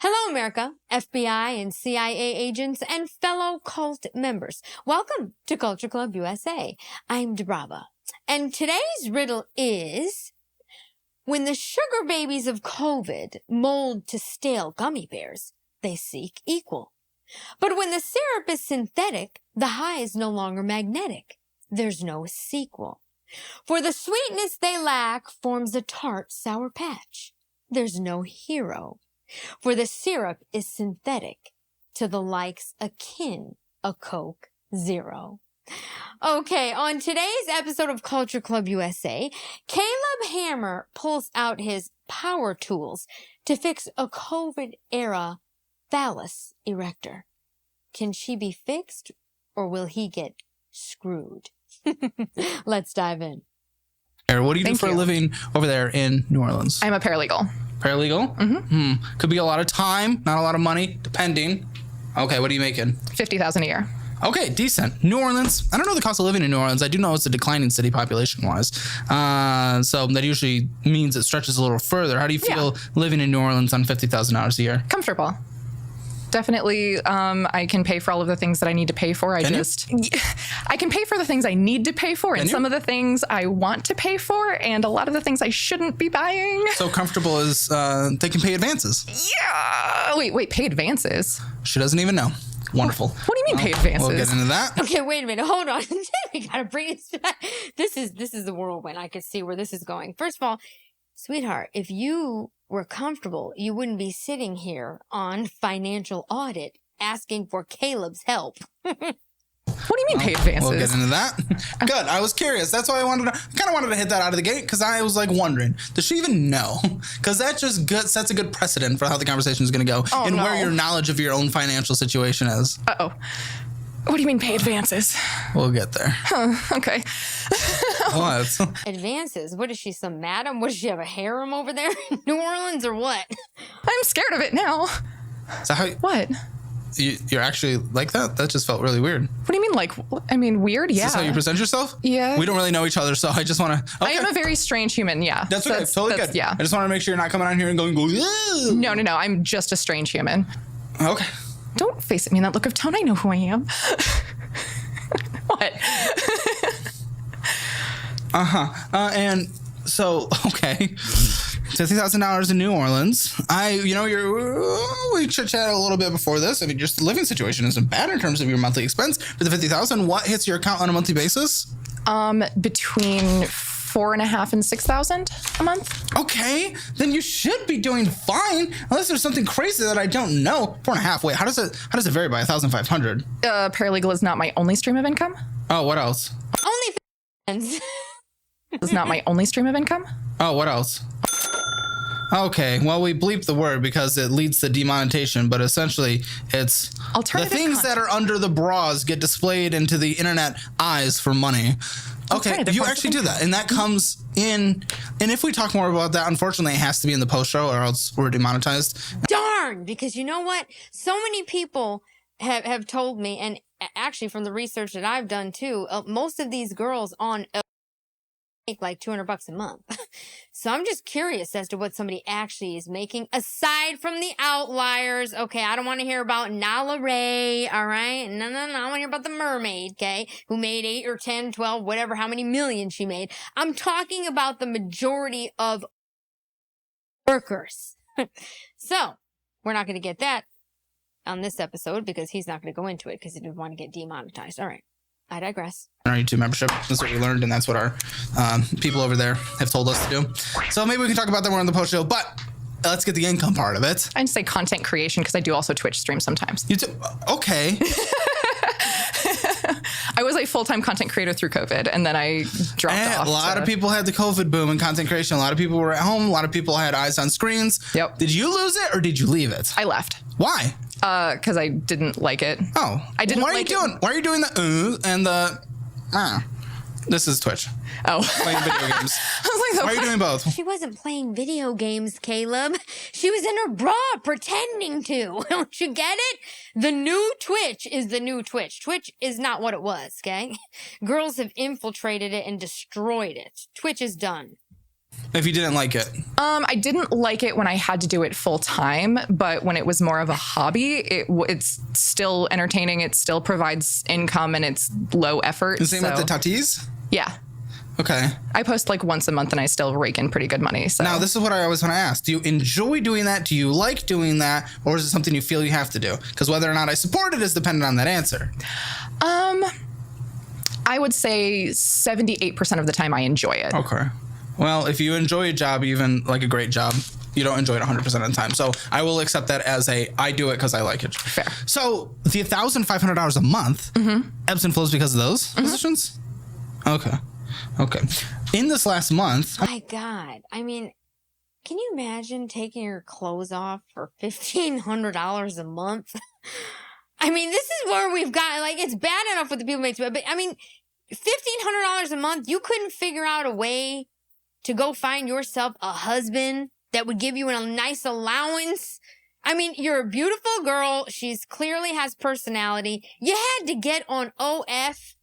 Hello, America, FBI and CIA agents, and fellow cult members. Welcome to Culture Club USA. I'm Debrava, and today's riddle is, when the sugar babies of COVID mold to stale gummy bears, they seek equal. But when the syrup is synthetic, the high is no longer magnetic. There's no sequel. For the sweetness they lack forms a tart sour patch. There's no hero. For the syrup is synthetic, to the likes akin a Coke Zero. Okay, on today's episode of Culture Club USA, Caleb Hammer pulls out his power tools to fix a COVID-era phallus erector. Can she be fixed, or will he get screwed? Let's dive in. What do you do for a living over there in New Orleans? I'm a paralegal. Paralegal? Mm-hmm. Could be a lot of time, not a lot of money, depending. Okay, what are you making? $50,000 a year. Okay, decent. New Orleans. I don't know the cost of living in New Orleans. I do know it's a declining city population-wise. So that usually means it stretches a little further. How do you feel living in New Orleans on $50,000 a year? Comfortable. Definitely, I can pay for all of the things that I need to pay for. I can pay for the things I need to pay for, and some of the things I want to pay for, and a lot of the things I shouldn't be buying. So comfortable is they can pay advances. Yeah. Wait, pay advances? She doesn't even know. Wonderful. What do you mean pay advances? We'll get into that. Okay, wait a minute. Hold on. We gotta bring this back. This is the whirlwind. I could see where this is going. First of all, sweetheart, if you were comfortable, you wouldn't be sitting here on Financial Audit asking for Caleb's help. What do you mean pay advances? We'll get into that. Good. I was curious. That's why I kind of wanted to hit that out of the gate, because I was like wondering, does she even know? Because that just sets a good precedent for how the conversation is going to go and where your knowledge of your own financial situation is. Uh-oh. What do you mean pay advances? We'll get there. Okay. What? Advances? What is she, some madam? What, does she have a harem over there in New Orleans or what? I'm scared of it now. So how? What? You're actually like that? That just felt really weird. What do you mean, like, weird? Yeah. Is this how you present yourself? Yeah. We don't really know each other, so I just want to... Okay. I am a very strange human, yeah. That's okay. Totally good. Yeah. I just want to make sure you're not coming on here and going, Ew. No. I'm just a strange human. Okay. Don't face at me in that look of tone. I know who I am. What? And so, okay. $50,000 in New Orleans. We chit-chatted a little bit before this. I mean, your living situation isn't bad in terms of your monthly expense. For the $50,000, what hits your account on a monthly basis? Between $4,500 and $6,000 a month. Okay, then you should be doing fine, unless there's something crazy that I don't know. 4.5. Wait, how does it vary by 1,500? Paralegal is not my only stream of income. Oh, what else? Only Is not my only stream of income. Oh, what else? Okay, well, we bleeped the word because it leads to demonetization, but essentially it's the things that are under the bras get displayed into the internet eyes for money. Okay, you actually do that, and that comes in, and if we talk more about that, unfortunately, it has to be in the post show or else we're demonetized. Darn, because you know what? So many people have told me, and actually from the research that I've done too, most of these girls on make like $200 a month. So I'm just curious as to what somebody actually is making aside from the outliers. Okay, I don't want to hear about Nala Ray, all right? No, I want to hear about the mermaid, okay, who made 8 or 10, 12, whatever, how many million she made. I'm talking about the majority of workers. So we're not going to get that on this episode because he's not going to go into it because he didn't want to get demonetized. All right. I digress. Our YouTube membership. That's what we learned, and that's what our people over there have told us to do. So maybe we can talk about that more on the post show, but let's get the income part of it. I'd say content creation because I do also Twitch stream sometimes. You do? Okay. I was a full-time content creator through COVID, and then I dropped off. A lot of people had the COVID boom in content creation. A lot of people were at home. A lot of people had eyes on screens. Yep. Did you lose it or did you leave it? I left. Why? Because I didn't like it. Oh. I didn't like it. Why are you doing the and the This is Twitch. Oh. Playing video games. I was like, why are you doing both? She wasn't playing video games, Caleb. She was in her bra pretending to. Don't you get it? The new Twitch is the new Twitch. Twitch is not what it was, okay? Girls have infiltrated it and destroyed it. Twitch is done. If you didn't like it? I didn't like it when I had to do it full time, but when it was more of a hobby, it's still entertaining. It still provides income and it's low effort. The same with the tatis? Yeah. Okay. I post like once a month and I still rake in pretty good money. So now this is what I always want to ask. Do you enjoy doing that? Do you like doing that? Or is it something you feel you have to do? Because whether or not I support it is dependent on that answer. I would say 78% of the time I enjoy it. Okay. Well, if you enjoy a job, even like a great job, you don't enjoy it 100% of the time. So I will accept that as I do it because I like it. Fair. So the $1,500 a month ebbs and flows because of those positions? Okay. In this last month. My God. I mean, can you imagine taking your clothes off for $1,500 a month? I mean, this is where we've got, like, it's bad enough with the people making it, but I mean, $1,500 a month, you couldn't figure out a way to go find yourself a husband that would give you a nice allowance. I mean, you're a beautiful girl. She's clearly has personality. You had to get on OF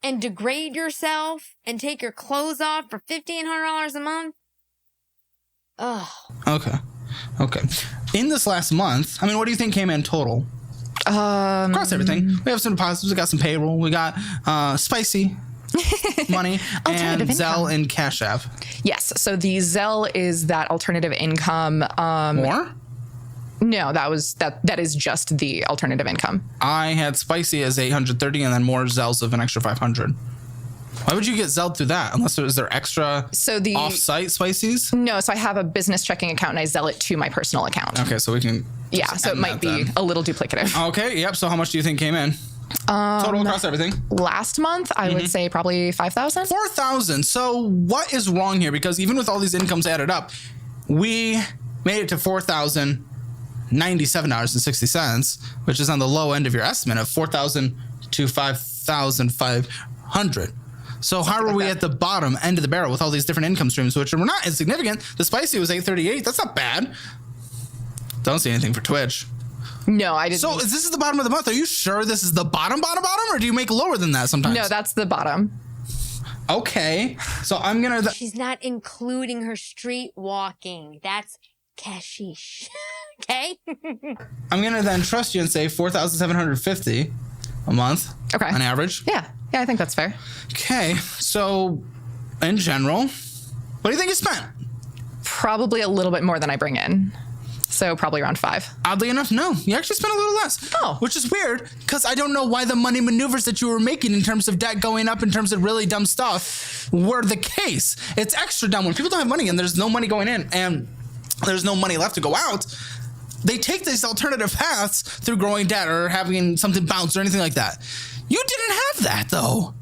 and degrade yourself and take your clothes off for $1,500 a month. Ugh. Okay. In this last month, I mean, what do you think came in total? Across everything. We have some deposits. We got some payroll. We got spicy money and Zelle and Cash App. Yes. So the Zelle is that alternative income. More? No, that is just the alternative income. I had spicy as 830 and then more Zells of an extra 500. Why would you get Zelled through that? Unless is there extra off-site spices? No, so I have a business checking account and I Zelle it to my personal account. Okay, so we can. Yeah, so it might be a little duplicative. Okay, yep. So how much do you think came in? Total across everything. Last month, I would say probably 5,000. 4,000. So what is wrong here? Because even with all these incomes added up, we made it to $4,097.60, which is on the low end of your estimate of 4,000 to 5,500. So how are we at the bottom end of the barrel with all these different income streams, which are not insignificant? The spicy was 838. That's not bad. Don't see anything for Twitch. No, I didn't. So this is the bottom of the month. Are you sure this is the bottom, or do you make lower than that sometimes? No, that's the bottom. Okay. So I'm going to... She's not including her street walking. That's cashish. Okay? I'm going to then trust you and say 4,750 a month. Okay. On average. Yeah, I think that's fair. Okay. So in general, what do you think you spent? Probably a little bit more than I bring in. So probably around 5. Oddly enough, no. You actually spent a little less. Oh. Which is weird, because I don't know why the money maneuvers that you were making in terms of debt going up, in terms of really dumb stuff, were the case. It's extra dumb when people don't have money and there's no money going in and there's no money left to go out. They take these alternative paths through growing debt or having something bounce or anything like that. You didn't have that, though.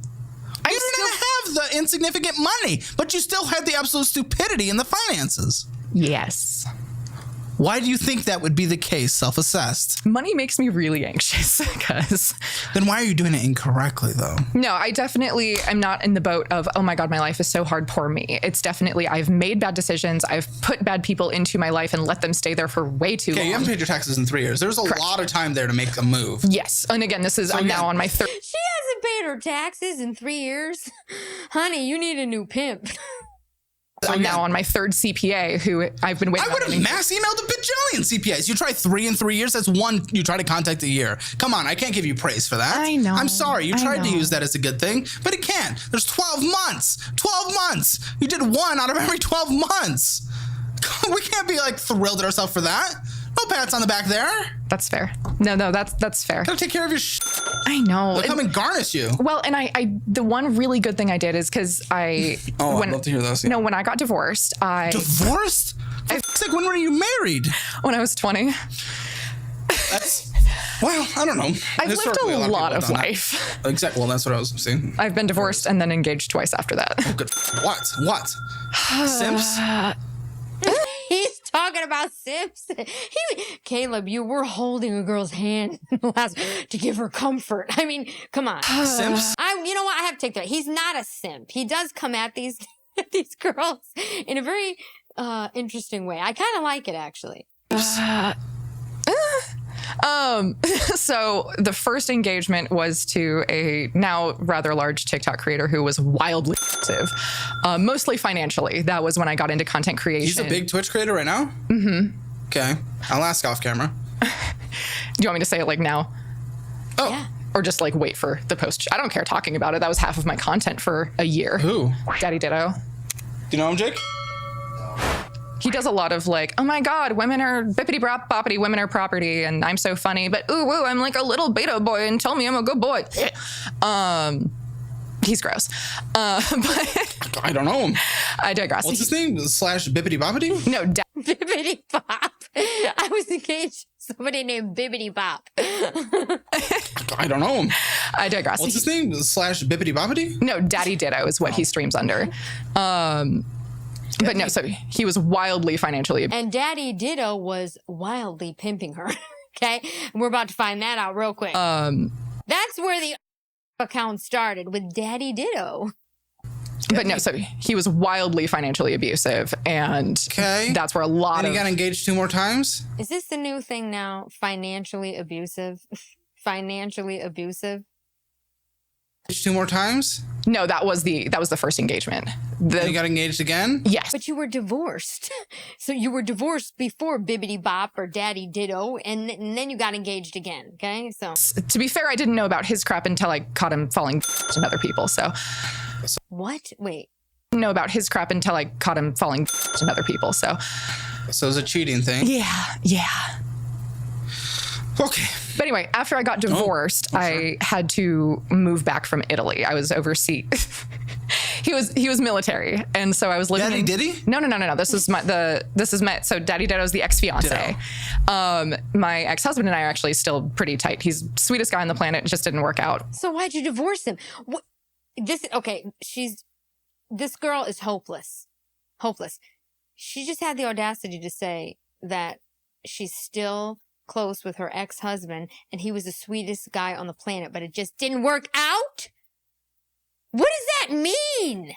You didn't have the insignificant money, but you still had the absolute stupidity in the finances. Yes. Why do you think that would be the case, self-assessed? Money makes me really anxious because... Then why are you doing it incorrectly, though? No, I definitely am not in the boat of, oh my God, my life is so hard, poor me. It's definitely, I've made bad decisions. I've put bad people into my life and let them stay there for way too long. Okay, you haven't paid your taxes in 3 years. There's a lot of time there to make a move. Yes. And again, I'm now on my third... She hasn't paid her taxes in 3 years. Honey, you need a new pimp. I'm now on my third CPA who I've been waiting. I would have mass emailed a bajillion CPAs. You try 3 in 3 years. That's one you try to contact a year. Come on, I can't give you praise for that. I know. I'm sorry. You tried to use that as a good thing, but it can't. There's 12 months. 12 months. You did 1 out of every 12 months. We can't be like thrilled at ourselves for that. No pats on the back there. That's fair. No, that's fair. Gotta take care of your I know. They'll come and garnish you. Well, and I the one really good thing I did is because I'd love to hear this. Yeah. No, when I got divorced, Divorced? For fuck's sake, when were you married? When I was 20. That's... Well, I don't know. I've lived a lot of life. Exactly. Well, that's what I was saying. I've been divorced and then engaged twice after that. Oh, good. What? Simps? He's talking about Sims. Caleb, you were holding a girl's hand to give her comfort. I mean, come on. Simps? You know what? I have to take that. He's not a simp. He does come at these girls in a very So the first engagement was to a now rather large TikTok creator who was wildly active, mostly financially. That was when I got into content creation. He's a big Twitch creator right now? Mm-hmm. Okay. I'll ask off camera. Do you want me to say it like now? Oh. Yeah. Or just like wait for the post? I don't care talking about it. That was half of my content for a year. Who? Daddy Ditto. Do you know him, Jake? He does a lot of like, oh my God, women are bippity bop boppity, women are property, and I'm so funny, but ooh, woo, I'm like a little beta boy and tell me I'm a good boy. He's gross. But I don't know him. I digress. What's his name? / Bippity Boppity? No, Bibbidi Bop. I was engaged to somebody named Bibbidi Bop. I don't know him. I digress. What's his name? / Bippity Boppity? No, Daddy Ditto is what he streams under. But no, so he was wildly financially. And Daddy Ditto was wildly pimping her. Okay? We're about to find that out real quick. That's where the account started, with Daddy Ditto. But no, so he was wildly financially abusive, and that's where a lot and of... he got engaged 2 more times? Is this the new thing now? Financially abusive? Financially abusive? 2 more times? No, that was the first engagement. And he got engaged again? Yes. But you were divorced. So you were divorced before Bibbidi Bop or Daddy Ditto, and then you got engaged again, okay? So to be fair, I didn't know about his crap until I caught him falling in other people, so... What? Wait. Didn't know about his crap until I caught him falling in other people, so... So it was a cheating thing? Yeah. Okay. But anyway, after I got divorced, I had to move back from Italy. I was overseas. He was military, and so I was living. Daddy Diddy? No. This is so Daddy Ditto's the ex-fiance. My ex-husband and I are actually still pretty tight. He's the sweetest guy on the planet. It just didn't work out. So why'd you divorce him? This girl is hopeless. Hopeless. She just had the audacity to say that she's still close with her ex-husband and he was the sweetest guy on the planet, but it just didn't work out? What does that mean?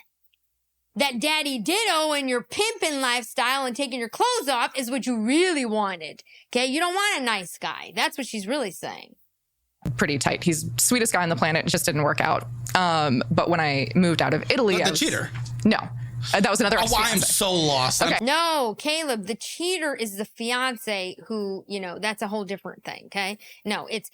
That Daddy Ditto and your pimping lifestyle and taking your clothes off is what you really wanted. Okay? You don't want a nice guy. That's what she's really saying. Pretty tight. He's the sweetest guy on the planet. It just didn't work out. But when I moved out of Italy... The cheater? No. That was another ex-fiance. I'm so lost. Okay. No, Caleb, the cheater is the fiance who, that's a whole different thing, okay? No, it's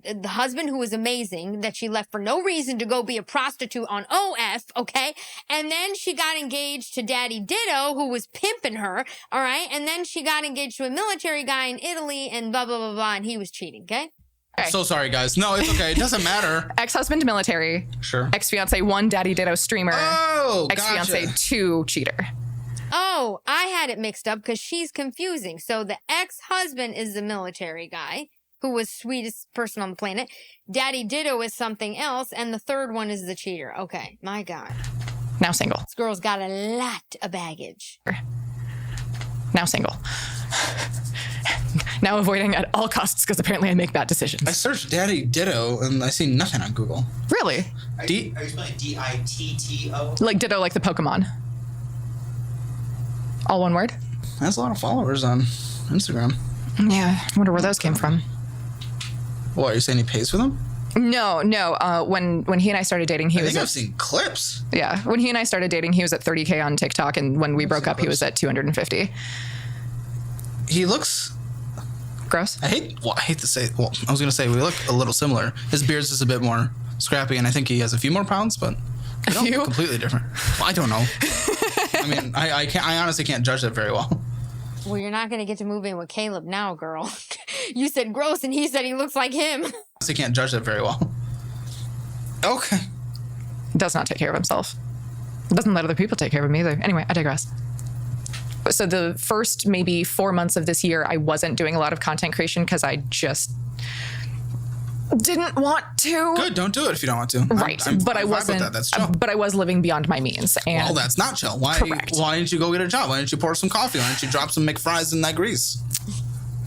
the husband who was amazing that she left for no reason to go be a prostitute on OF, okay? And then she got engaged to Daddy Ditto, who was pimping her, all right? And then she got engaged to a military guy in Italy and blah, blah, blah, blah, and he was cheating, okay? I'm so sorry, guys. No, it's okay. It doesn't matter. Ex-husband military. Sure. Ex-fiance 1, Daddy Ditto streamer. Oh, Ex-fiance gotcha. 2, cheater. Oh, I had it mixed up because she's confusing. So the ex-husband is the military guy who was sweetest person on the planet. Daddy Ditto is something else. And the third one is the cheater. Okay. My God. Now single. This girl's got a lot of baggage. Now single. Now avoiding at all costs because apparently I make bad decisions. I searched Daddy Ditto and I see nothing on Google. Really? Are you spelling D-I-T-T-O? Like Ditto, like the Pokemon. All one word? Has a lot of followers on Instagram. Yeah, I wonder where those came from. What, are you saying he pays for them? No. When he and I started dating, I think I've seen clips. Yeah, when he and I started dating, he was at 30K on TikTok, and when we broke up, he was at 250. He looks... Gross. I hate to say... Well, I was going to say we look a little similar. His beard's just a bit more scrappy, and I think he has a few more pounds, but we don't look completely different. Well, I don't know. I mean, I honestly can't judge that very well. Well, you're not going to get to move in with Caleb now, girl. You said gross, and he said he looks like him. I honestly can't judge that very well. Okay. Does not take care of himself. Doesn't let other people take care of him either. Anyway, I digress. So the first maybe 4 months of this year, I wasn't doing a lot of content creation because I just didn't want to. Good, don't do it if you don't want to. Right, but I wasn't. That's chill. But I was living beyond my means. And well, that's not chill. Why didn't you go get a job? Why didn't you pour some coffee? Why didn't you drop some McFries in that grease?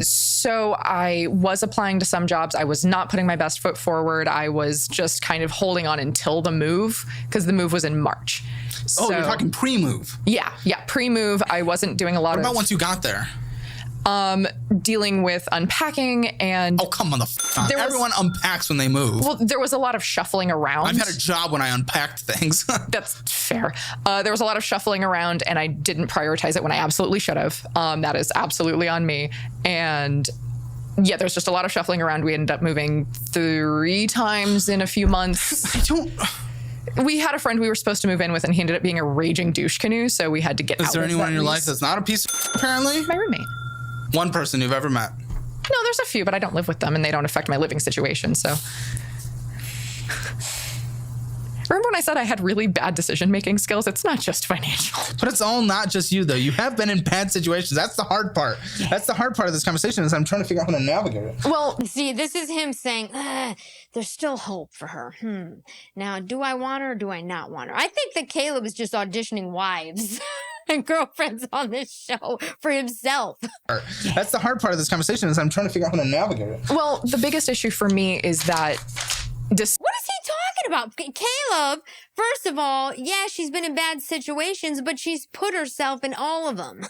So I was applying to some jobs. I was not putting my best foot forward. I was just kind of holding on until the move, because the move was in March. Oh, you're talking pre-move. Yeah, pre-move. I wasn't doing a lot What about once you got there? dealing with unpacking and... Oh, come on everyone unpacks when they move. Well, there was a lot of shuffling around. I've had a job when I unpacked things. That's fair. There was a lot of shuffling around, and I didn't prioritize it when I absolutely should have. That is absolutely on me. And yeah, there's just a lot of shuffling around. We ended up moving 3 times in a few months. We had a friend we were supposed to move in with, and he ended up being a raging douche canoe, so we had to get out. Is there anyone in your life that's not a piece of apparently? My roommate. One person you've ever met? No, there's a few, but I don't live with them, and they don't affect my living situation, so... Remember when I said I had really bad decision-making skills? It's not just financial. But it's all not just you, though. You have been in bad situations. That's the hard part. That's the hard part of this conversation is I'm trying to figure out how to navigate it. Well, see, this is him saying, there's still hope for her. Now, do I want her or do I not want her? I think that Caleb is just auditioning wives and girlfriends on this show for himself. That's the hard part of this conversation is I'm trying to figure out how to navigate it. Well, the biggest issue for me is that... What is he talking about? Caleb, first of all, yeah, she's been in bad situations, but she's put herself in all of them.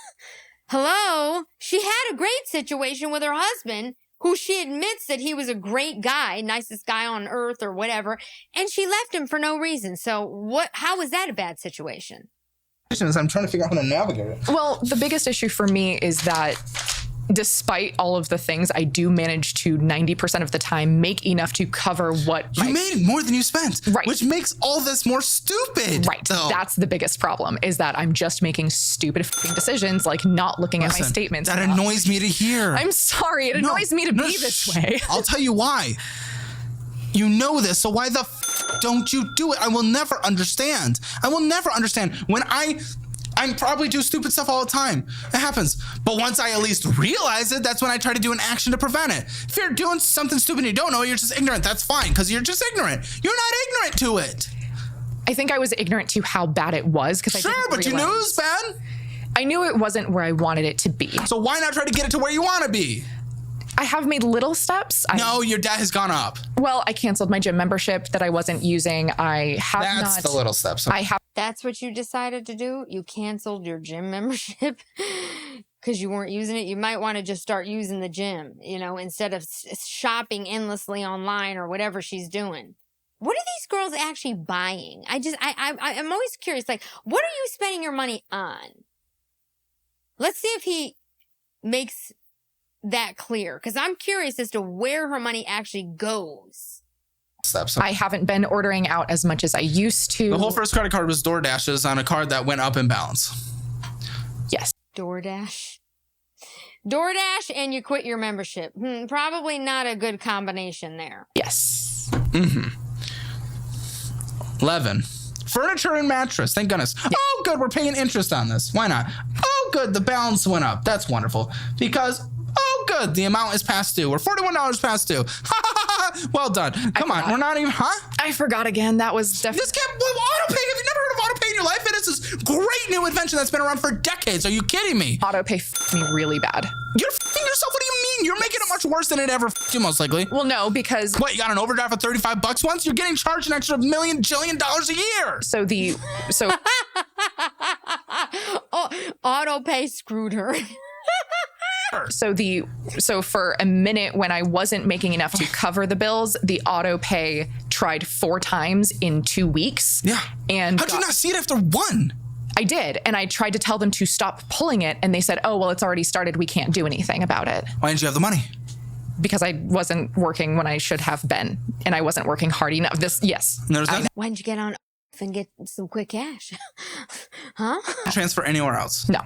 Hello? She had a great situation with her husband, who she admits that he was a great guy, nicest guy on earth or whatever, and she left him for no reason. So how was that a bad situation? I'm trying to figure out how to navigate it. Well, the biggest issue for me is that despite all of the things, I do manage to 90% of the time make enough to cover what you made more than you spent, right? Which makes all this more stupid, right? Though. That's the biggest problem is that I'm just making stupid decisions, like not looking at my statements. That annoys me to hear. I'm sorry, it annoys me to be this way. I'll tell you why. You know this, so why the don't you do it? I will never understand. I will never understand when I probably do stupid stuff all the time. It happens. But once I at least realize it, that's when I try to do an action to prevent it. If you're doing something stupid and you don't know, you're just ignorant. That's fine, because you're just ignorant. You're not ignorant to it. I think I was ignorant to how bad it was because I didn't realize. But you knew it was bad. I knew it wasn't where I wanted it to be. So why not try to get it to where you want to be? I have made little steps. No, your debt has gone up. Well, I canceled my gym membership that I wasn't using. That's the little steps. That's what you decided to do? You canceled your gym membership because you weren't using it? You might want to just start using the gym, instead of shopping endlessly online or whatever she's doing. What are these girls actually buying? I'm always curious, like, what are you spending your money on? Let's see if he makes that clear, because I'm curious as to where her money actually goes. I haven't been ordering out as much as I used to. The whole first credit card was DoorDash's on a card that went up in balance. Yes. DoorDash, and you quit your membership. Probably not a good combination there. Yes. 11. Furniture and mattress. Thank goodness. Yeah. Oh, good. We're paying interest on this. Why not? Oh, good. The balance went up. That's wonderful. Because... oh, good. The amount is past due. We're $41 past due. Well done. Come on. We're not even, I forgot again. That was definitely... This kept autopay. Have you never heard of autopay in your life? It is this great new invention that's been around for decades. Are you kidding me? Autopay f***ed me really bad. You're f***ing yourself? What do you mean? You're making it much worse than it ever f***ed you, most likely. Well, no, because... What, you got an overdraft of $35 once? You're getting charged an extra $1 jillion a year. So autopay screwed her. So for a minute when I wasn't making enough to cover the bills, the auto pay tried 4 times in 2 weeks. Yeah. And how'd you not see it after 1? I did. And I tried to tell them to stop pulling it. And they said, oh, well, it's already started. We can't do anything about it. Why didn't you have the money? Because I wasn't working when I should have been. And I wasn't working hard enough. Why didn't you get on and get some quick cash? Huh? Transfer anywhere else? No.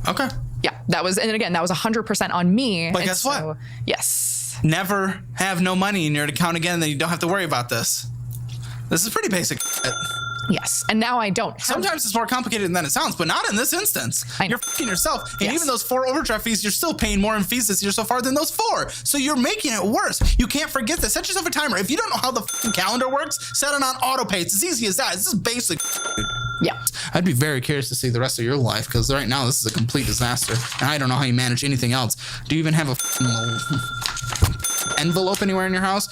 Okay. Yeah, that was 100% on me. But guess what? Yes. Never have no money in your account again, then you don't have to worry about this. This is pretty basic. Yes, and now I don't. Sometimes it's more complicated than it sounds, but not in this instance. You're f***ing yourself, and even those 4 overdraft fees, you're still paying more in fees this year so far than those 4. So you're making it worse. You can't forget this. Set yourself a timer. If you don't know how the f***ing calendar works, set it on autopay. It's as easy as that. This is basic. Yeah. I'd be very curious to see the rest of your life, because right now this is a complete disaster, and I don't know how you manage anything else. Do you even have a envelope anywhere in your house?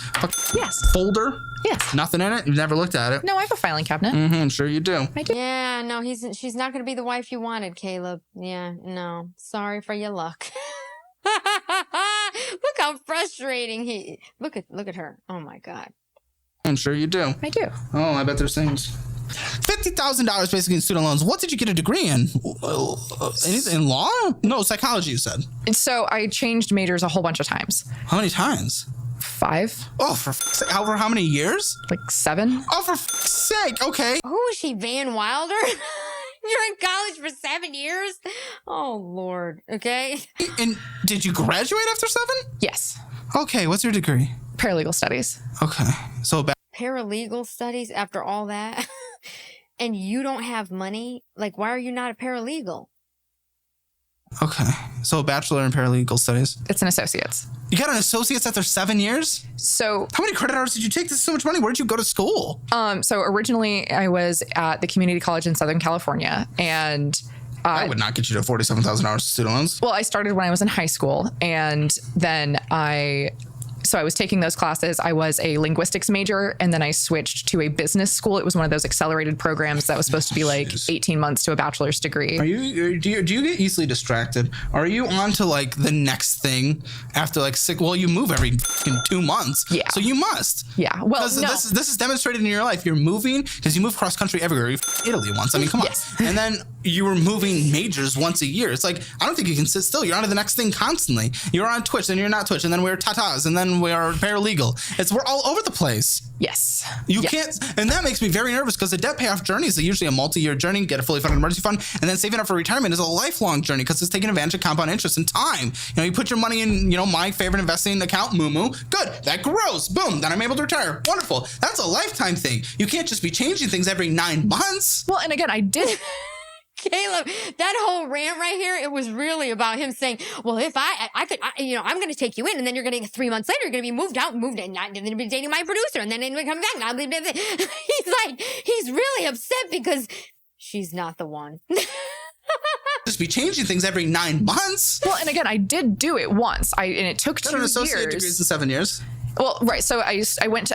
Yes. Folder? Yes. Nothing in it? You've never looked at it? No, I have a filing cabinet. Mm-hmm, sure you do. I do. Yeah, no, she's not going to be the wife you wanted, Caleb. Yeah, no. Sorry for your luck. frustrating. Look at her. Oh my God. I'm sure you do. I do. Oh, I bet there's things. $50,000 basically in student loans. What did you get a degree in? Anything in law? No, psychology, you said. So I changed majors a whole bunch of times. How many times? 5. Oh, for fuck's sake. Over how many years? Like 7. Oh, for fuck's sake. Okay. Who was she, Van Wilder? You're in college for 7 years? Oh, Lord. Okay. And did you graduate after 7? Yes. Okay, what's your degree? Paralegal studies. Okay. So Paralegal studies after all that? And you don't have money? Like, why are you not a paralegal? okay. So a bachelor in paralegal studies. It's an associate's. You got an associate's after 7 years? So How many credit hours did you take? This is so much money. Where did you go to school? so originally I was at the community college in Southern California, and I would not get you to 47,000 hours of student loans. well, I started when I was in high school, and then I was taking those classes. I was a linguistics major, and then I switched to a business school. It was one of those accelerated programs that was supposed to be like 18 months to a bachelor's degree. Do you get easily distracted? Are you on to like the next thing after like 6? Well, you move every 2 months. Yeah. So you must. Yeah. Well, no. This is demonstrated in your life. You're moving because you move cross country everywhere. You Italy once. I mean, come on. Yes. And then you were moving majors once a year. It's like, I don't think you can sit still. You're on to the next thing constantly. You're on Twitch, then you're not Twitch, and then we're tatas, and then we are paralegal. We're all over the place. Yes. You can't, and that makes me very nervous because the debt payoff journey is usually a multi-year journey. Get a fully funded emergency fund, and then saving up for retirement is a lifelong journey because it's taking advantage of compound interest and time. You put your money in, my favorite investing account, Moo. Good, that grows. Boom, then I'm able to retire. Wonderful. That's a lifetime thing. You can't just be changing things every 9 months. Well, and again, I did. Caleb, that whole rant right here, it was really about him saying, well, if I could, I'm going to take you in, and then you're going to, 3 months later, you're going to be moved out, and then be dating my producer, and then we come back, and I'll be, he's really upset because she's not the one. Just be changing things every 9 months. Well, and again, I did do it once. And it took 2 years. An associate degrees in 7 years. Well, right. So I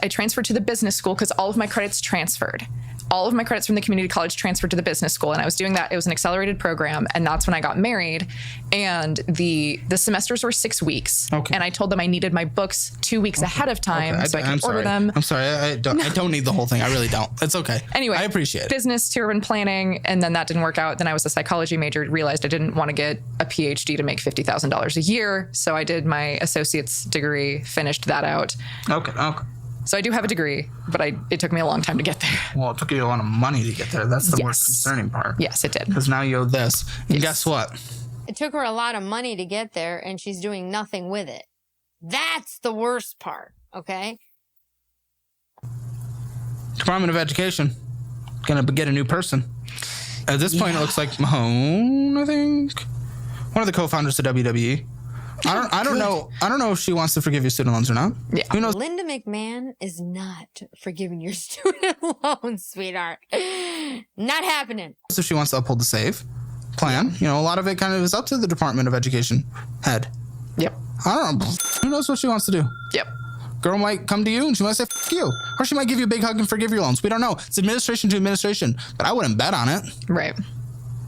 transferred to the business school because all of my credits transferred. All of my credits from the community college transferred to the business school, and I was doing that. It was an accelerated program, and that's when I got married. And the semesters were 6 weeks. Okay. And I told them I needed my books 2 weeks ahead of time so I could order them. I'm sorry. I don't need the whole thing. I really don't. It's okay. Anyway, I appreciate it. Business to urban planning, and then that didn't work out. Then I was a psychology major, realized I didn't want to get a PhD to make $50,000 a year. So I did my associate's degree, finished that out. Okay. So I do have a degree, but it took me a long time to get there. Well, it took you a lot of money to get there. That's the most concerning part. Yes, it did. Because now you owe this. And guess what? It took her a lot of money to get there, and she's doing nothing with it. That's the worst part, okay? Department of Education. Gonna get a new person. At this point, it looks like Mahone, I think. One of the co-founders of WWE. I don't know. I don't know if she wants to forgive your student loans or not. Yeah. Who knows? Linda McMahon is not forgiving your student loans, sweetheart. Not happening. If she wants to uphold the SAVE plan, a lot of it kind of is up to the Department of Education head. Yep. I don't know. Who knows what she wants to do? Yep. Girl might come to you and she might say, F you. Or she might give you a big hug and forgive your loans. We don't know. It's administration to administration. But I wouldn't bet on it. Right.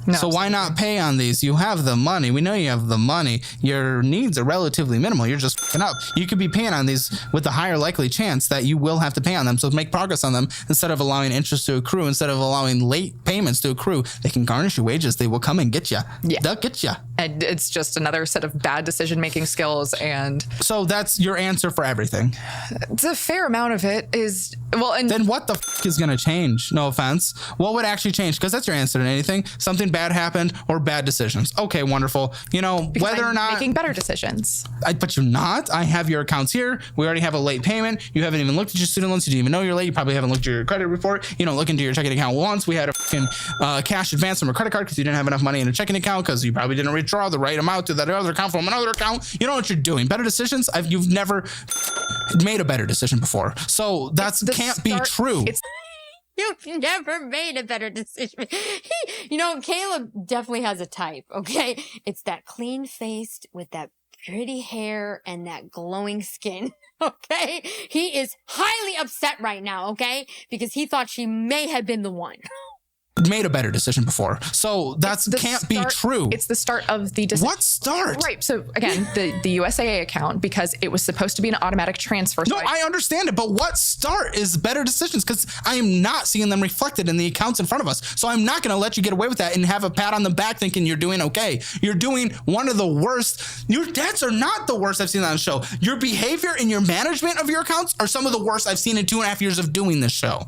No, so why not pay on these? You have the money. We know you have the money. Your needs are relatively minimal. You're just f***ing up. You could be paying on these with a higher likely chance that you will have to pay on them. So make progress on them instead of allowing interest to accrue, instead of allowing late payments to accrue. They can garnish your wages. They will come and get you. Yeah. They'll get you. And it's just another set of bad decision-making skills. And so that's your answer for everything. It's a fair amount of it is, well, and then what the f*** is going to change? No offense. What would actually change? Because that's your answer to anything. Something bad happened or bad decisions. Okay, wonderful. Because whether I'm or not making better decisions. But you're not. I have your accounts here. We already have a late payment. You haven't even looked at your student loans. You didn't even know you're late. You probably haven't looked at your credit report. You don't look into your checking account once. We had a fucking cash advance from a credit card because you didn't have enough money in a checking account because you probably didn't withdraw the right amount to that other account from another account. You know what you're doing. Better decisions. You've never made a better decision before. So that can't be true. You've never made a better decision. Caleb definitely has a type, okay? It's that clean-faced with that pretty hair and that glowing skin, okay? He is highly upset right now, okay? Because he thought she may have been the one. made a better decision before. So that can't be true. It's the start of the decision. What start? Right. So again, the USAA account, because it was supposed to be an automatic transfer. No, I understand it, but what start is better decisions? Because I am not seeing them reflected in the accounts in front of us. So I'm not going to let you get away with that and have a pat on the back thinking you're doing okay. You're doing one of the worst. Your debts are not the worst I've seen on the show. Your behavior and your management of your accounts are some of the worst I've seen in 2.5 years of doing this show.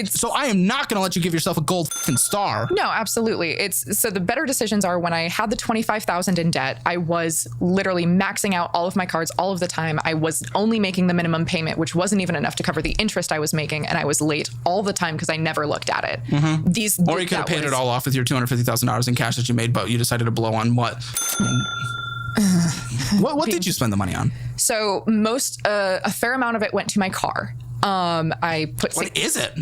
So I am not going to let you give yourself a gold star. No, absolutely. So the better decisions are when I had the $25,000 in debt, I was literally maxing out all of my cards all of the time. I was only making the minimum payment, which wasn't even enough to cover the interest I was making, and I was late all the time because I never looked at it. Mm-hmm. Or you could have paid it all off with your $250,000 in cash that you made, but you decided to blow on what? What did you spend the money on? So a fair amount of it went to my car. I put. What is it?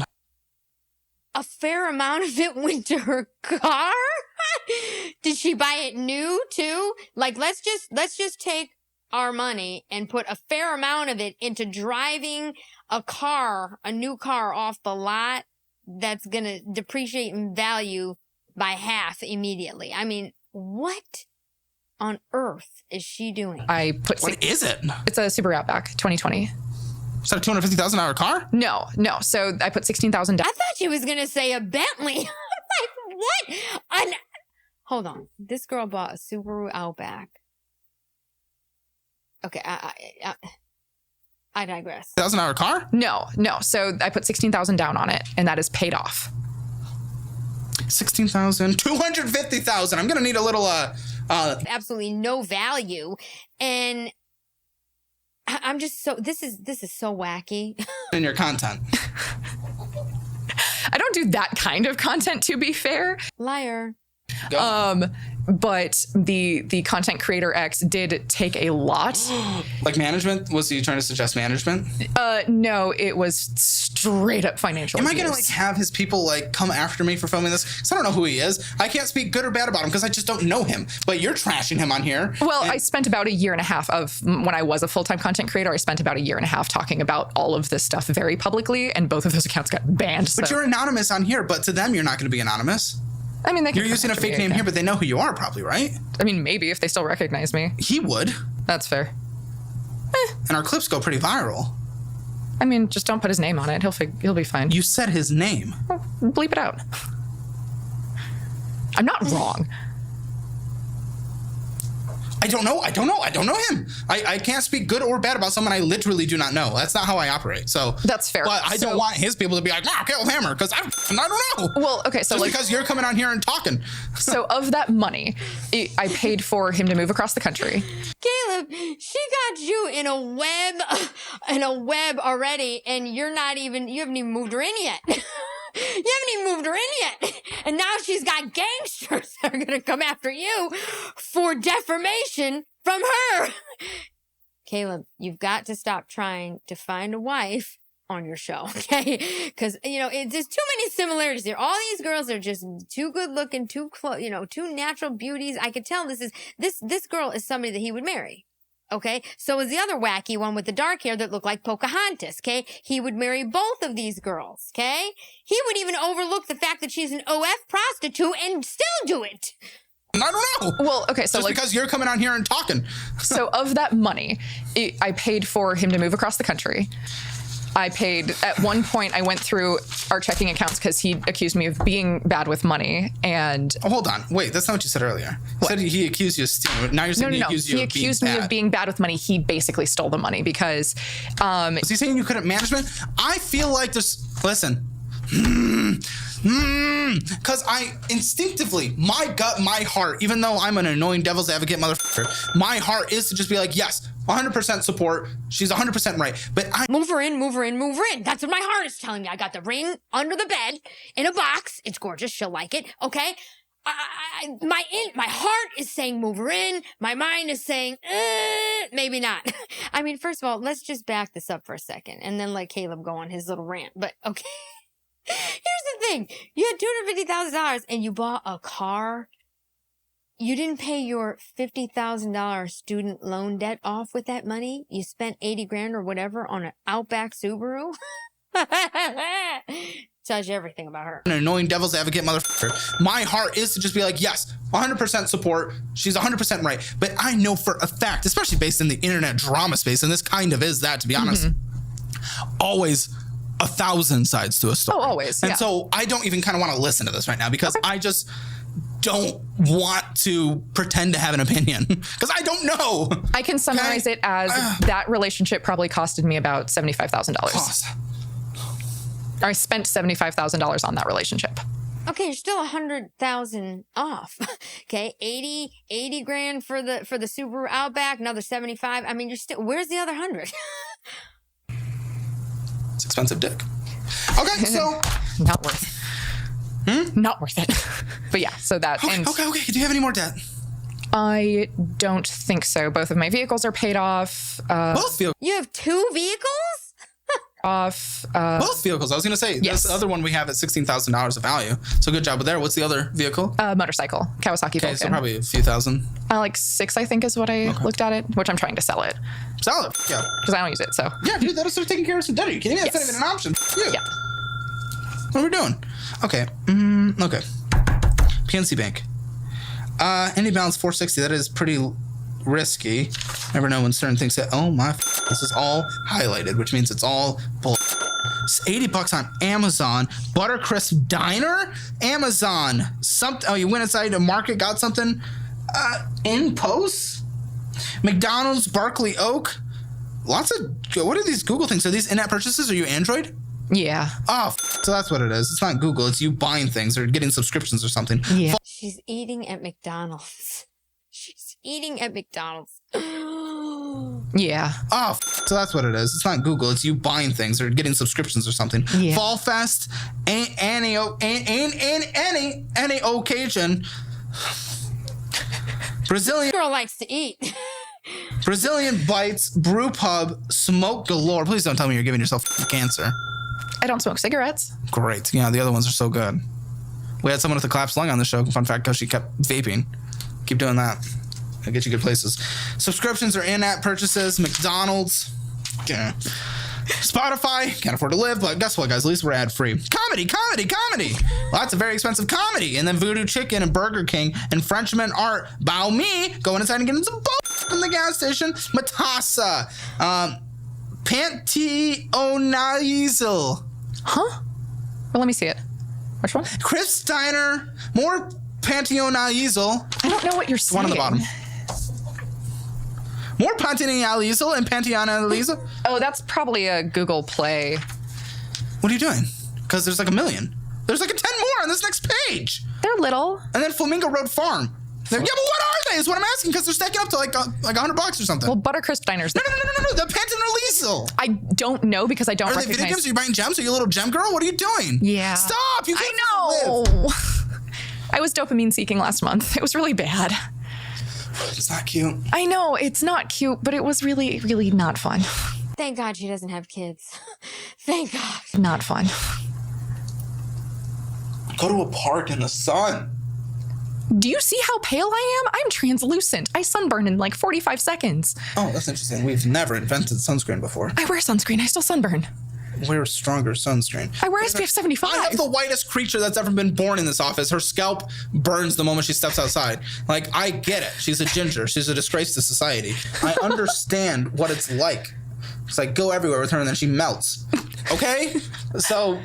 A fair amount of it went to her car? Did she buy it new too? Like, let's just take our money and put a fair amount of it into driving a new car off the lot that's going to depreciate in value by half immediately. I mean, what on earth is she doing? What is it? It's a Subaru Outback 2020. Is that a $250,000 car? No. So I put $16,000 down. I thought she was going to say a Bentley. I'm like, what? Hold on. This girl bought a Subaru Outback. Okay, I digress. $1,000 car? No. So I put $16,000 down on it, and that is paid off. $16,000, $250,000. I'm going to need a little, absolutely no value. And I'm just this is so wacky. In your content. I don't do that kind of content, to be fair. Liar. But the content creator X did take a lot. Like management? Was he trying to suggest management? No, it was straight up financial abuse. Am I gonna have his people come after me for filming this? Because I don't know who he is. I can't speak good or bad about him because I just don't know him. But you're trashing him on here. Well, I spent about a year and a half when I was a full-time content creator, I spent about a year and a half talking about all of this stuff very publicly, and both of those accounts got banned. But you're anonymous on here, but to them you're not gonna be anonymous. I mean, you're using a fake name here, but they know who you are probably, right? I mean, maybe if they still recognize me. He would. That's fair. And our clips go pretty viral. I mean, just don't put his name on it. He'll be fine. You said his name. Well, bleep it out. I'm not wrong. I don't know him. I can't speak good or bad about someone I literally do not know. That's not how I operate. So that's fair. But I don't want his people to be like, nah, kill Hammer, because I don't know. Well, okay, so just because you're coming on here and talking. So of that money, I paid for him to move across the country. Caleb, she got you in a web already, and you haven't even moved her in yet. You haven't even moved her in yet. And now she's got gangsters that are going to come after you for defamation from her. Caleb, you've got to stop trying to find a wife on your show, okay? Because, there's too many similarities here. All these girls are just too good looking, too natural beauties. I could tell this girl is somebody that he would marry. Okay, so is the other wacky one with the dark hair that looked like Pocahontas, okay? He would marry both of these girls, okay? He would even overlook the fact that she's an OF prostitute and still do it. I don't know. Well, okay, so just because you're coming on here and talking. So of that money, I paid for him to move across the country. I paid, at one point, I went through our checking accounts because he accused me of being bad with money, and... Oh, hold on. Wait, that's not what you said earlier. You said he accused you of stealing. Now you're saying he accused you of being bad. He accused me of being bad with money. He basically stole the money because... Was he saying you couldn't management? I feel like there's... Listen. Because I instinctively, my gut, my heart, even though I'm an annoying devil's advocate motherfucker, my heart is to just be like, yes, 100% support. She's 100% right. But I move her in, move her in, move her in. That's what my heart is telling me. I got the ring under the bed in a box. It's gorgeous. She'll like it. Okay. My heart is saying move her in. My mind is saying, maybe not. I mean, first of all, let's just back this up for a second and then let Caleb go on his little rant. But okay. Here's the thing. You had $250,000 and you bought a car. You didn't pay your $50,000 student loan debt off with that money. You spent $80,000 or whatever on an Outback Subaru. tells you everything about her. An annoying devil's advocate motherfucker. My heart is to just be like, yes, 100% support. She's 100% right. But I know for a fact, especially based in the internet drama space, and this kind of is that, to be honest, always 1,000 sides to a story. Oh, always. And so I don't even kind of want to listen to this right now because I just don't want to pretend to have an opinion because I don't know. I can summarize it as that relationship probably costed me about $75,000. I spent $75,000 on that relationship. Okay, you're still 100,000 off. Okay, 80 grand for the Subaru Outback, another 75. I mean, you're still, where's the other 100? It's expensive dick. Okay, so not worth it. Not worth it. But yeah, so that. Okay, okay. Do you have any more debt? I don't think so. Both of my vehicles are paid off. Both vehicles? You have 2 vehicles? Both vehicles. I was going to say, yes. This other one we have at $16,000 of value. So good job with there. What's the other vehicle? Motorcycle. Kawasaki Vulcan. Okay, so probably a few thousand. Like 6, I think, is what I looked at it, which I'm trying to sell it. Sell it. Yeah. Because I don't use it, so. Yeah, dude, that'll start taking care of some debt. Are you kidding me? That's not even an option. Dude. Yeah. What are we doing? Okay. Okay. PNC Bank. Any balance 460. That is pretty risky. Never know when certain things say, oh my, this is all highlighted, which means it's all bull. It's $80 on Amazon. Buttercrisp Diner? Amazon. Oh, you went inside a market, got something? In post? McDonald's, Barkley Oak. Lots of, what are these Google things? Are these in-app purchases? Are you Android? Yeah. Oh, so that's what it is. It's not Google. It's you buying things or getting subscriptions or something. Yeah. She's eating at McDonald's. She's eating at McDonald's. Yeah. Oh, so that's what it is. It's not Google. It's you buying things or getting subscriptions or something. Yeah. Fall Fest, any occasion. Brazilian Girl likes to eat. Brazilian Bites, Brew Pub, Smoke Galore. Please don't tell me you're giving yourself cancer. I don't smoke cigarettes. Great. Yeah, the other ones are so good. We had someone with a collapsed lung on the show. Fun fact, because she kept vaping. Keep doing that. It'll get you good places. Subscriptions or in-app purchases. McDonald's. Yeah. Spotify. Can't afford to live, but guess what, guys? At least we're ad-free. Comedy. Lots of very expensive comedy. And then Voodoo Chicken and Burger King and Frenchman Art. Bow me. Going inside and getting some from the gas station. Matassa. Pantyhoniazel. Huh? Well, let me see it. Which one? Chris Steiner. More Pantyhoniazel. I don't know what you're saying. One on the bottom. More Pantyhoniazel and Pantyhoniazel. Oh, that's probably a Google Play. What are you doing? Because there's like a million. There's like a 10 more on this next page. They're little. And then Flamingo Road Farm. Yeah, but what are they? Is what I'm asking, because they're stacking up to like $100 or something. Well, Buttercrisp Diners. No. The Pantyhoniazel. I don't know because I don't Are they recognize. video games? Are you buying gems? Are you a little gem girl? What are you doing? Yeah. Stop. You can't I know. I was dopamine seeking last month. It was really bad. It's not cute. I know, it's not cute, but it was really, really not fun. Thank God she doesn't have kids. Thank God. Not fun. Go to a park in the sun. Do you see how pale I am? I'm translucent. I sunburn in like 45 seconds. Oh, that's interesting. We've never invented sunscreen before. I wear sunscreen. I still sunburn. Wear stronger sunscreen. I wear SPF 75. I have the whitest creature that's ever been born in this office. Her scalp burns the moment she steps outside. Like, I get it. She's a ginger. She's a disgrace to society. I understand what it's like. It's like, go everywhere with her and then she melts. Okay? So,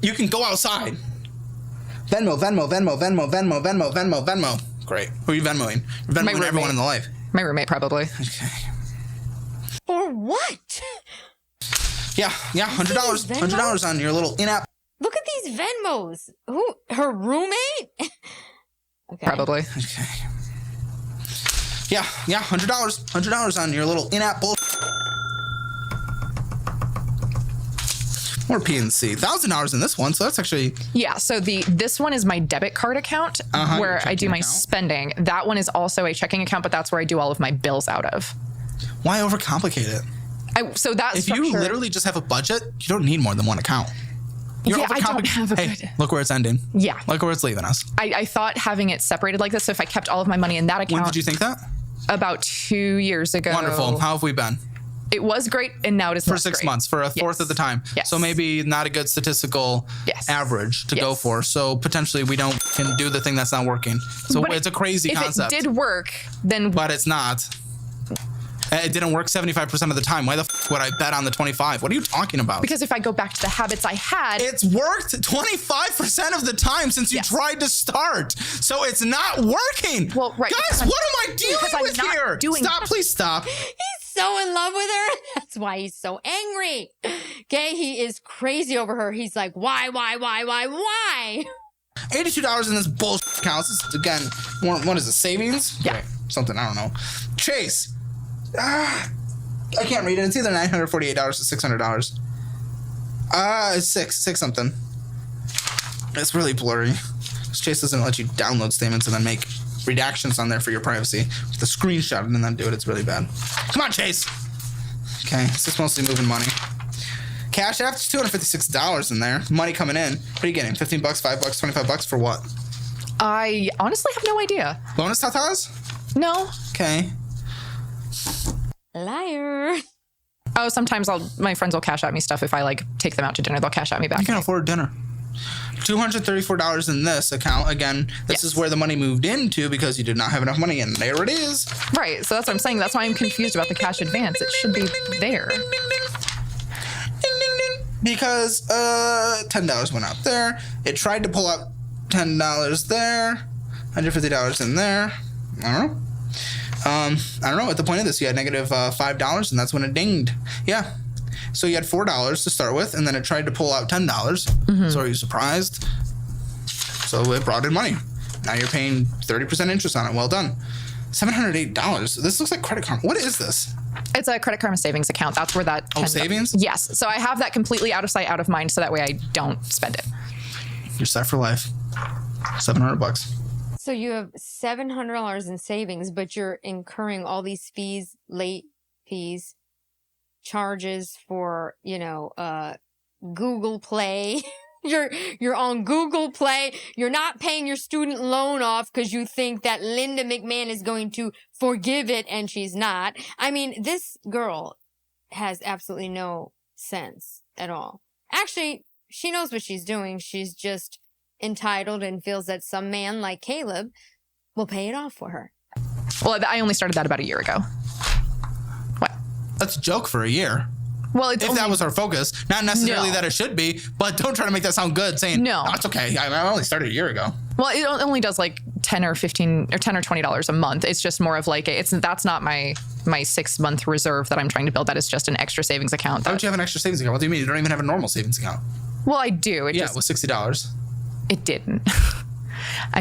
you can go outside. Venmo. Great. Who are you Venmoing? You're Venmoing everyone in the life. My roommate, probably. Okay. For what? Yeah, $100. $100 on your little in-app. Look at these Venmos. Who? Her roommate? Okay. Probably. Okay. Yeah, $100. $100 on your little in-app bull. More PNC. $1,000 in this one, so that's actually. Yeah, so this one is my debit card account where I do my spending. That one is also a checking account, but that's where I do all of my bills out of. Why overcomplicate it? So that if you literally just have a budget, you don't need more than one account. I don't have a good. Look where it's ending. Yeah. Look where it's leaving us. I thought having it separated like this, so if I kept all of my money in that account. When did you think that? About 2 years ago. Wonderful. How have we been? It was great, and now it is for 6 months, for a fourth of the time. Yes. So maybe not a good statistical average to go for. So potentially we can do the thing that's not working. So But it's a crazy concept. If it did work, then... But it's not. It didn't work 75% of the time. Why the would I bet on the 25? What are you talking about? Because if I go back to the habits I had... It's worked 25% of the time since you tried to start. So it's not working. Well, right. Guys, what am I dealing with here? Stop, please stop. He's so in love with her. That's why he's so angry. Okay, he is crazy over her. He's like, why? $82 in this bullshit account. This is, again, what is it, savings? Yeah. Wait, something, I don't know. Chase. I can't read it. It's either $948 or $600. It's six something. It's really blurry. Chase doesn't let you download statements and then make redactions on there for your privacy. With the screenshot and then do it. It's really bad. Come on, Chase. Okay, it's just mostly moving money. Cash App, $256 in there. Money coming in. What are you getting? $15, $5, $25 for what? I honestly have no idea. Bonus tatas? No. Okay. Liar. Oh, sometimes my friends will cash out me stuff if I like take them out to dinner. They'll cash out me back. You can afford dinner. $234 in this account. Again, this is where the money moved into because you did not have enough money, and there it is. Right. So that's what I'm saying. That's why I'm confused about the cash advance. It should be there. Because $10 went out there. It tried to pull out $10 there. $150 in there. I don't know. I don't know. At the point of this, you had negative $5, and that's when it dinged. Yeah. So you had $4 to start with, and then it tried to pull out $10. Mm-hmm. So are you surprised? So it brought in money. Now you're paying 30% interest on it. Well done. $708. This looks like Credit Karma. What is this? It's a Credit Karma savings account. That's where that... Oh, savings? Yes. So I have that completely out of sight, out of mind, so that way I don't spend it. You're set for life. $700. So you have $700 in savings, but you're incurring all these fees, late fees, charges for, Google Play. You're on Google Play. You're not paying your student loan off because you think that Linda McMahon is going to forgive it, and she's not. I mean, this girl has absolutely no sense at all. Actually, she knows what she's doing. She's just entitled and feels that some man like Caleb will pay it off for her. Well, I only started that about a year ago. What? That's a joke for a year. Well, if that was our focus, not necessarily that it should be, but don't try to make that sound good saying, no, it's okay. I only started a year ago. Well, it only does like $10 or $20 a month. It's just more of like, that's not my 6 month reserve that I'm trying to build. That is just an extra savings account. Why don't you have an extra savings account? What do you mean? You don't even have a normal savings account. Well, I do. It was $60. It didn't.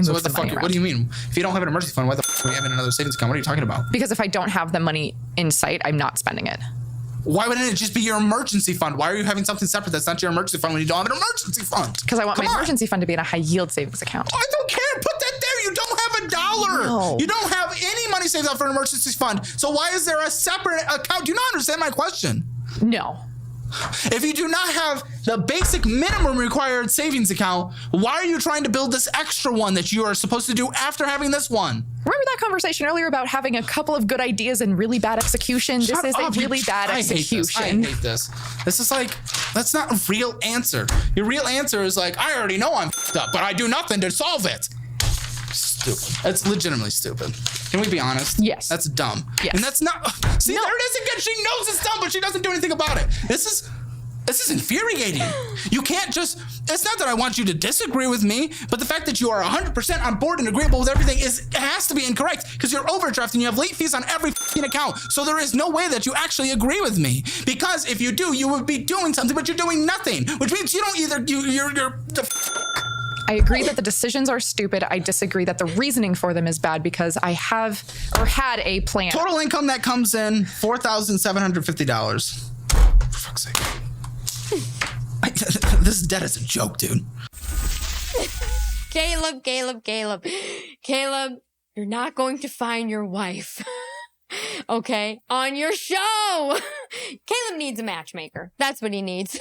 So what the fuck? What do you mean? If you don't have an emergency fund, why the fuck are you having another savings account? What are you talking about? Because if I don't have the money in sight, I'm not spending it. Why wouldn't it just be your emergency fund? Why are you having something separate that's not your emergency fund when you don't have an emergency fund? Because I want my emergency fund to be in a high yield savings account. I don't care. Put that there. You don't have $1. No. You don't have any money saved up for an emergency fund. So why is there a separate account? Do you not understand my question? No. If you do not have the basic minimum required savings account, why are you trying to build this extra one that you are supposed to do after having this one? Remember that conversation earlier about having a couple of good ideas and really bad execution? This is a really bad execution. I hate this. This is like, that's not a real answer. Your real answer is like, I already know I'm f***ed up, but I do nothing to solve it. Stupid. It's legitimately stupid. Can we be honest? Yes. That's dumb. Yes. And that's not... See, there it is again. She knows it's dumb, but she doesn't do anything about it. This is infuriating. You can't just... It's not that I want you to disagree with me, but the fact that you are 100% on board and agreeable with everything it has to be incorrect because you're overdrafting. You have late fees on every account. So there is no way that you actually agree with me. Because if you do, you would be doing something, but you're doing nothing. Which means you don't either... You're I agree that the decisions are stupid. I disagree that the reasoning for them is bad because I have or had a plan. Total income that comes in, $4,750. For fuck's sake. This debt is a joke, dude. Caleb, you're not going to find your wife. Okay? On your show. Caleb needs a matchmaker. That's what he needs.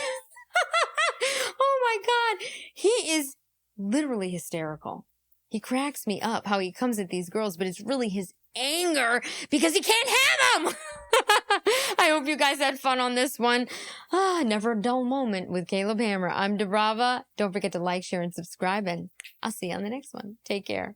Oh my God. He is literally hysterical. He cracks me up how he comes at these girls, but it's really his anger because he can't have them. I hope you you guys had fun on this one. Never a dull moment with Caleb Hammer. I'm Debrava. Don't forget to like, share, and subscribe, and I'll see you on the next one. Take care.